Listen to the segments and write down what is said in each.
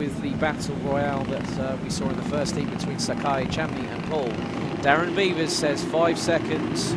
with the battle royale that we saw in the first heat between Sakai, Champney and Poole. Darren Beavers says 5 seconds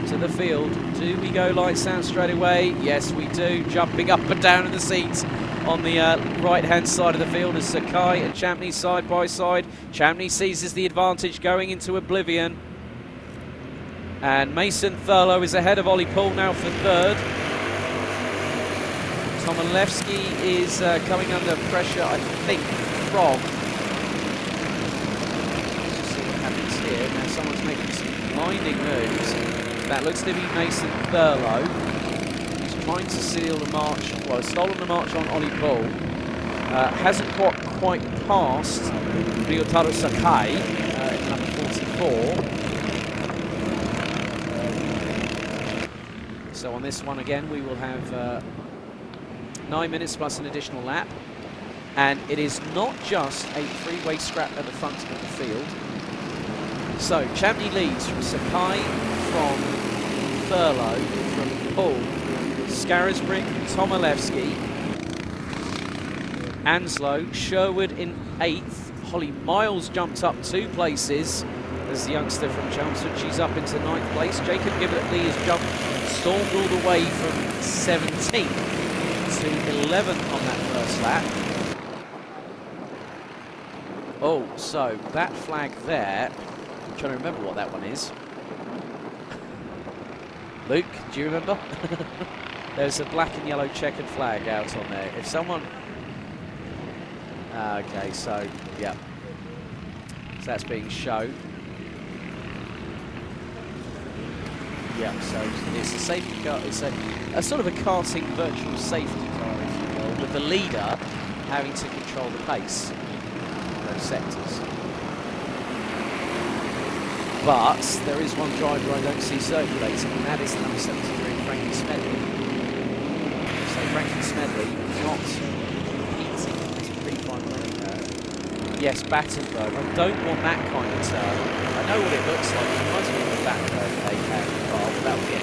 to the field. Do we go lights out straight away? Yes, we do. Jumping up and down in the seats on the right-hand side of the field is Sakai and Champney side by side. Champney seizes the advantage going into oblivion. And Mason Thurlow is ahead of Ollie Poole now for third. Tomalewski is coming under pressure, I think, from... Let's see what happens here. Now someone's making some blinding moves. That looks to be Mason Thurlow. He's trying to seal the march, well, stolen the march on Ollie Poole. Hasn't got quite past Ryutaro Sakai in number 44. So on this one again, we will have 9 minutes plus an additional lap. And it is not just a three-way scrap at the front of the field. So Champney leads from Sakai, from Thurlow, from Poole, Scarisbrick, Tomalewski, Anslow, Sherwood in 8th. Holly Miall jumped up 2 places as the youngster from Chelmsford. She's up into 9th place. Jacob Giblett has jumped, stormed all the way from 17th to 11th on that first lap. Oh, so that flag there, I'm trying to remember what that one is. Luke, do you remember? There's a black and yellow checkered flag out on there. If someone... okay, so, yeah. So that's being shown. Yeah, so it's a safety car, it's a sort of a karting virtual safety car, if you will, with the leader having to control the pace of those sectors. But there is one driver I don't see circulating, and that is the number 73, Frankie Smedley. So Frankie Smedley not competing in this pre-final running. Yes, Battenberg. I don't want that kind of turn. I know what it looks like. It reminds me of the Battenberg they had in the car, but that would be it.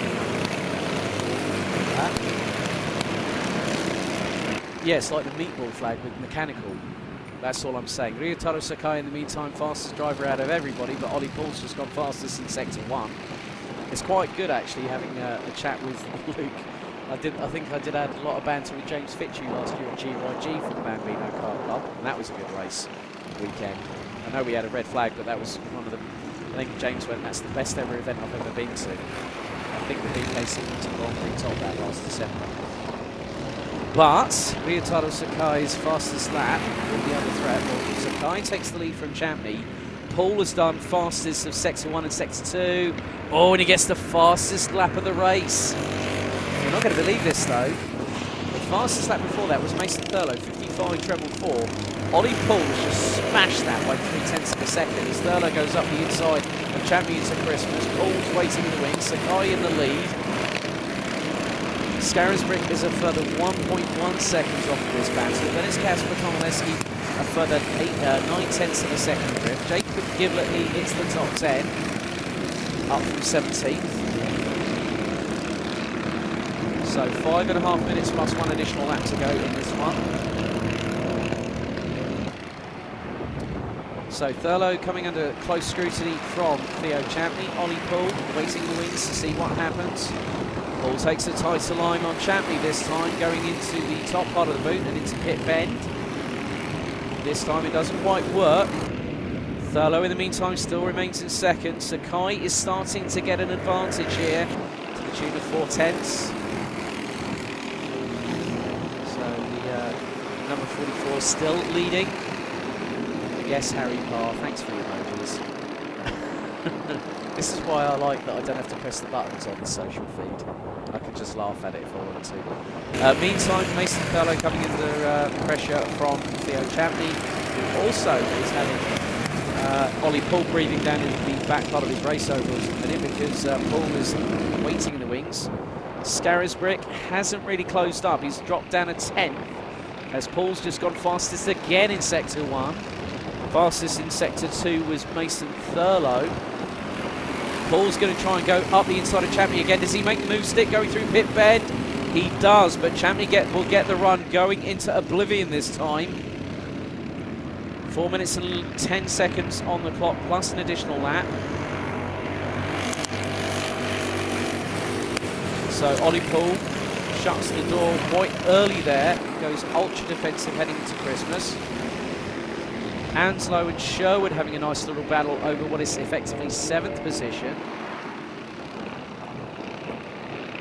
Yes, like the meatball flag with mechanical. That's all I'm saying. Ryutaro Sakai, in the meantime, fastest driver out of everybody, but Ollie Poole's just gone fastest in sector 1. It's quite good, actually, having a chat with Luke. I think I did add a lot of banter with James Fitzhugh last year at GYG for the Bambino Kart Club, and that was a good race weekend. I know we had a red flag, but that was one of the... I think James went, that's the best ever event I've ever been to. I think the BKC Grand Prix topped that last December. But Ryutaro Sakai's fastest lap with the other threat. Well, Sakai takes the lead from Champney. Poole has done fastest of sector 1 and sector 2. Oh, and he gets the fastest lap of the race. You're not going to believe this, though. The fastest lap before that was Mason Thurlow, 55 treble 4. Ollie Poole has just smashed that by 0.3 of a second as Thurlow goes up the inside of Champney into Christmas. Poole's waiting in the wings. Sakai in the lead. Scarisbrick is a further 1.1 seconds off of this battle. Then it's Kacper Tomalewski, a further 9/10 of a second drift. Jacob Giblett, he hits the top 10, up from 17th. So 5.5 minutes plus 1 additional lap to go in this one. So Thurlow coming under close scrutiny from Theo Champney. Ollie Poole waiting in the wings to see what happens. Poole takes a tighter line on Champney this time, going into the top part of the boot and into pit bend. This time it doesn't quite work. Thurlow in the meantime still remains in second. Sakai is starting to get an advantage here to the tune of 4/10. So the number 44 still leading. Yes, Harry Parr, thanks for your emojis. This is why I like that I don't have to press the buttons on the social feed. I can just laugh at it if I want to. Meantime, Mason Thurlow coming under pressure from Theo Champney, who also is having Ollie Poole breathing down into the back part of his race overalls in a minute because Poole is waiting in the wings. Scarisbrick hasn't really closed up. He's dropped down a 10th as Poole's just gone fastest again in sector 1. Fastest in sector 2 was Mason Thurlow. Poole's going to try and go up the inside of Champney again. Does he make the move stick going through pit bend? He does, but Champney will get the run going into oblivion this time. 4 minutes and 10 seconds on the clock, plus an additional lap. So Ollie Poole shuts the door quite early there, goes ultra defensive heading into Christmas. Anslow and Sherwood having a nice little battle over what is effectively 7th position.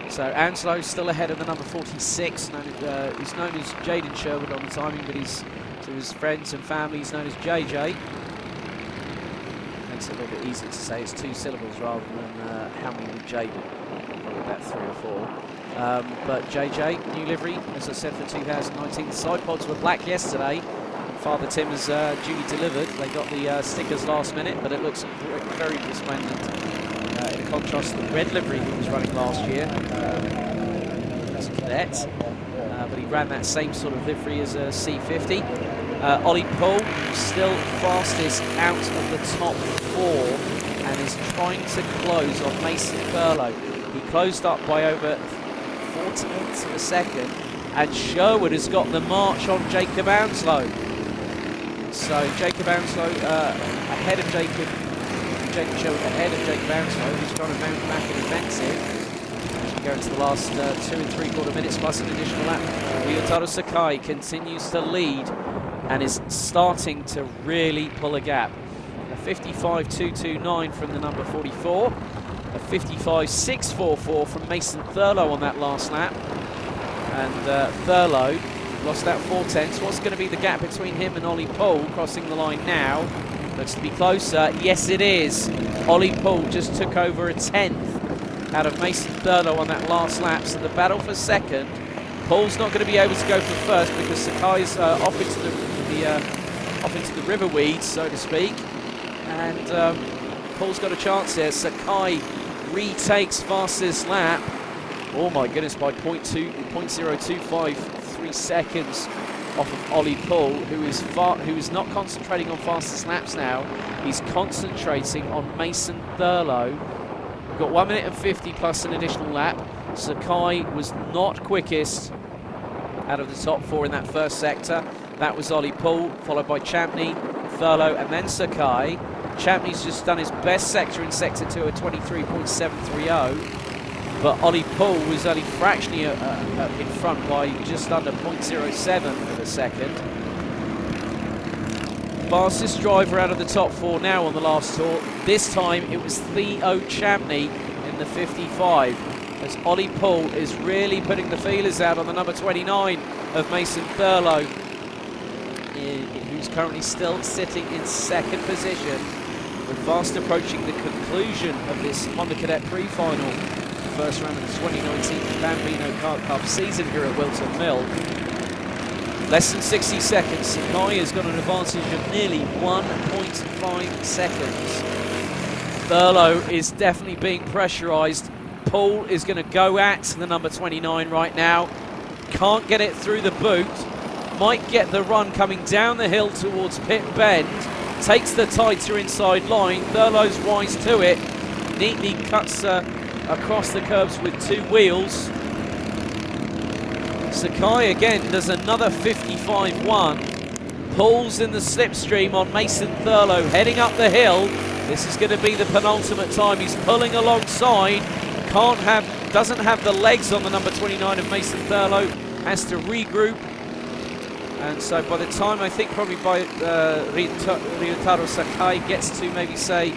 So Anslow still ahead of the number 46, who's known as Jayden Sherwood on the timing, but to his friends and family he's known as JJ. Makes it a little bit easier to say it's 2 syllables rather than how many with Jayden, probably about 3 or 4. But JJ, new livery, as I said, for 2019. The side pods were black yesterday. Father Tim has duly delivered. They got the stickers last minute, but it looks very resplendent. In contrast to the red livery he was running last year as a cadet. But he ran that same sort of livery as a C50. Ollie Poole still fastest out of the top 4 and is trying to close on Mason Thurlow. He closed up by over 40th of a second, and Sherwood has got the march on Jacob Anslow. So Jacob Anslow ahead of Jacob Sherwood ahead of Jacob Anslow, who's trying to mount back in offensive. As we go into the last 2 3/4 minutes plus an additional lap. Ryutaro Sakai continues to lead and is starting to really pull a gap. A 55.229 from the number 44. A 55.644 from Mason Thurlow on that last lap. And Thurlow lost that 4/10. What's going to be the gap between him and Ollie Poole crossing the line now? Looks to be closer. Yes, it is. Ollie Poole just took over a 10th out of Mason Thurlow on that last lap. So the battle for second. Poole's not going to be able to go for first because Sakai's off into the river weeds, so to speak. And Poole's got a chance here. Sakai retakes fastest lap. Oh my goodness, by 0.0253 seconds off of Ollie Poole, who is not concentrating on fastest laps now. He's concentrating on Mason Thurlow. We've got 1 minute and 50 plus an additional lap. Sakai was not quickest out of the top 4 in that first sector. That was Ollie Poole, followed by Champney, Thurlow, and then Sakai. Champney's just done his best sector in sector 2 at 23.730. But Ollie Poole was only fractionally in front by just under 0.07 of a second. Fastest driver out of the top 4 now on the last tour. This time it was Theo Champney in the 55. As Ollie Poole is really putting the feelers out on the number 29 of Mason Thurlow, who's currently still sitting in 2nd position. We're fast approaching the conclusion of this Honda Cadet pre-final. First round of the 2019 Bambino Kart Club season here at Whilton Mill. Less than 60 seconds. Sakai has got an advantage of nearly 1.5 seconds. Thurlow is definitely being pressurised. Poole is going to go at the number 29 right now. Can't get it through the boot. Might get the run coming down the hill towards Pit Bend. Takes the tighter inside line. Thurlow's wise to it. Neatly cuts across the curbs with 2 wheels. Sakai again does another 55.1. Pulls in the slipstream on Mason Thurlow heading up the hill. This is going to be the penultimate time. He's pulling alongside. Doesn't have the legs on the number 29 of Mason Thurlow. Has to regroup. And so by the time, I think probably by Ryutaro Sakai gets to maybe say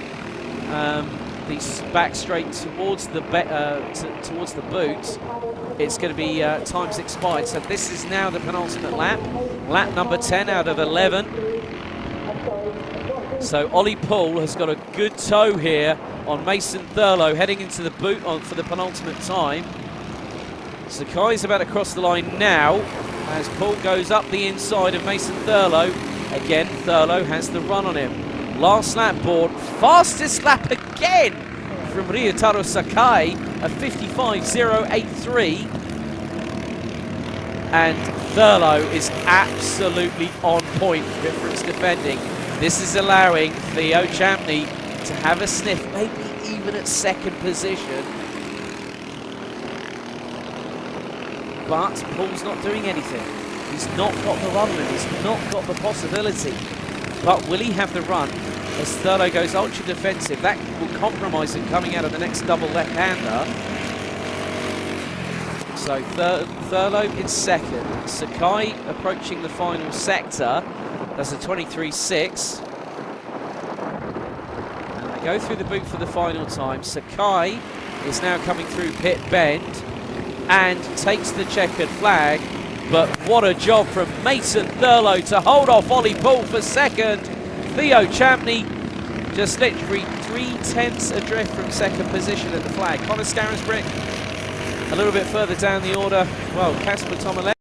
the back straight towards the boot, it's going to be times expired. So this is now the penultimate lap. Lap number 10 out of 11. So Ollie Poole has got a good toe here on Mason Thurlow heading into the boot for the penultimate time. Sakai's about to cross the line now as Poole goes up the inside of Mason Thurlow. Again, Thurlow has the run on him. Last lap board, fastest lap again from Ryutaro Sakai, a 55.083. And Thurlow is absolutely on point for difference defending. This is allowing Theo Champney to have a sniff, maybe even at 2nd position. But Poole's not doing anything. He's not got the run on him. He's not got the possibility. But will he have the run as Thurlow goes ultra defensive? That will compromise him coming out of the next double left-hander. So Thurlow in second. Sakai approaching the final sector. That's a 23.6. And they go through the boot for the final time. Sakai is now coming through pit bend and takes the checkered flag. But what a job from Mason Thurlow to hold off Ollie Poole for second. Theo Champney just literally 3/10 adrift from second position at the flag. Connor Scarisbrick a little bit further down the order. Well, Kacper Tomalewski